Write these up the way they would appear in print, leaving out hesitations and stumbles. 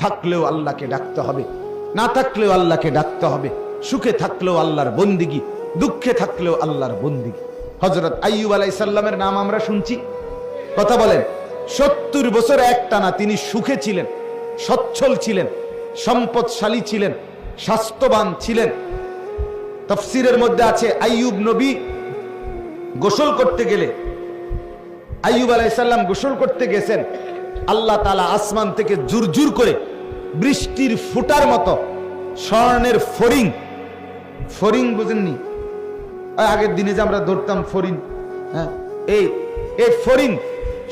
থাকলেও আল্লাহকে ডাকতে হবে, না থাকলেও আল্লাহকে ডাকতে হবে। সুখে থাকলেও আল্লাহর বন্দিগি, দুঃখে থাকলেও আল্লাহর বন্দিগি। হযরত আইয়ুব আলাইহিস সালামের নাম আমরা শুনছি, কথা বলেন। 70 বছর একটানা তিনি সুখে ছিলেন, সচ্ছল ছিলেন, সম্পদশালী ছিলেন, স্বাস্থ্যবান ছিলেন। তাফসীরের মধ্যে আছে আইয়ুব নবী গোসল করতে গেলে, আইয়ুব আলাইহিস সালাম গোসল করতে গেছেন, আল্লাহ তাআলা আসমান থেকে জুরজুর করে বৃষ্টির ফুটার মতো স্বর্ণের ফড়িং, ফড়িং বুঝেননি? আগের দিনে যে আমরা ধরতাম ফড়িং, হ্যাঁ, এই ফড়িং,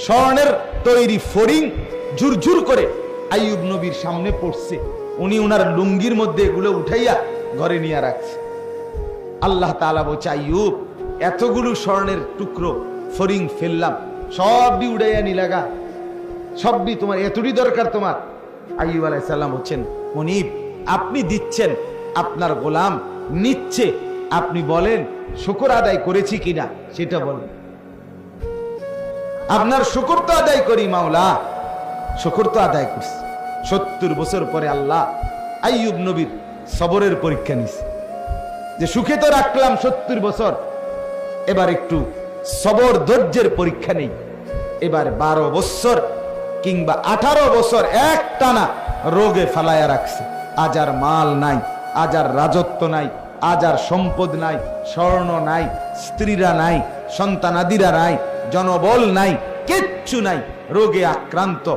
স্বর্ণের তৈরি ফড়িং ঝুরঝুর করে আইয়ুব নবীর সামনে পড়ছে। উনি ওনার লুঙ্গির মধ্যে এগুলো উঠাইয়া ঘরে নিয়ে রাখছে। আল্লাহ তাআলা বলছে, আইয়ুব, এতগুলো স্বর্ণের টুকরো ফড়িং ফেললাম, সবই উড়াইয়া নিলাগা, সবই তোমার, এতটি দরকার তোমার? আইয়ুব আলাইহিস সালাম বলছেন, মুনিব, আপনি দিচ্ছেন, আপনার গোলাম নিচ্ছে, আপনি বলেন শুকর আদায় করেছি কিনা সেটা বলেন। আপনার শুকর তো আদায় করি মাওলা, শুকর তো আদায় করছি। 70 বছর পরে আল্লাহ আইয়ুব নবীর সবরের পরীক্ষা নিছে, যে সুখে তো রাখলাম 70 বছর, এবার একটু সবর ধৈর্যের পরীক্ষা নেই। এবার 12 বছর কিংবা 18 বছর একটানা রোগে ফালায়া রাখছে। আজ আর মাল নাই, আজ আর রাজত্ব নাই, আজ আর সম্পদ নাই, স্বর্ণ নাই, স্ত্রীরা নাই, সন্তানাদিরা নাই, জনবল নাই, কিচ্ছু নাই, রোগে আক্রান্ত।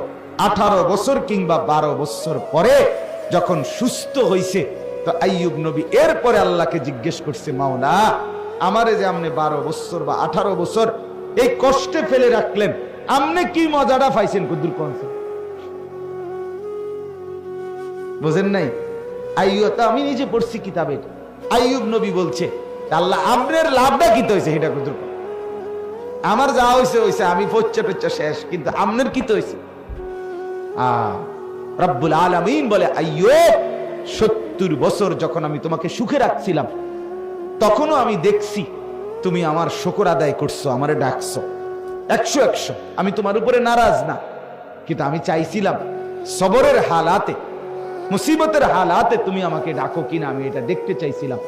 18 বছর কিংবা 12 বছর পরে যখন সুস্থ হইছে, তো আইয়ুব নবী এরপরে আল্লাহকে জিজ্ঞেস করছে, মাওলা, আমারে যে আপনি 12 বছর বা 18 বছর এই কষ্টে ফেলে রাখলেন, আপনি কি মজাটা পাইছেন? কুদ্দুর কনছে বুঝেন নাই? আইয়ুব, তা আমি নিজে পড়ছি কিতাবে, আইয়ুব নবী বলছে, আল্লাহ আপনার লাভটা কি হয়েছে সেটা কুদ্দুর, আমার যা হয়েছে হয়েছে, আমি পচ্চা টচ্চা শেষ, কিন্তু আপনার কি হয়েছে? রব্বুল আলামিন বলে, আইয়ুব, 70 বছর যখন আমি তোমাকে সুখে রাখছিলাম, তখনও আমি দেখছি তুমি আমার শুকর আদায় করছো, আমারে ডাকছো 100 আমি তোমার উপরে নারাজ না, কিন্তু আমি চাইছিলাম সবরের হালাতে, মুসিবতের হালাতে তুমি আমাকে ডাকো কিনা, আমি এটা দেখতে চাইছিলাম।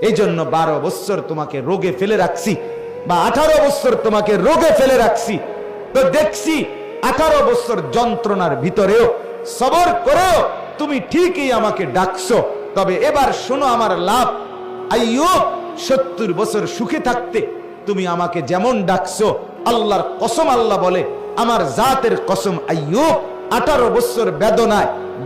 এই জন্য 12 বছর তোমাকে রোগে ফেলে রাখছি, বা 18 বছর তোমাকে রোগে ফেলে রাখছি, তো দেখছি 18 বছর যন্ত্রণার ভিতরেও সবর করেও তুমি ঠিকই আমাকে ডাকছো। তবে এবার শোনো আমার লাভ, আইয়ুব, 70 বছর সুখে থাকতে তুমি আমাকে যেমন ডাকছো, আল্লাহর কসম, আল্লাহ বলে, আমার জাতের কসম, আইয়ুব 18 বছর বেদনায়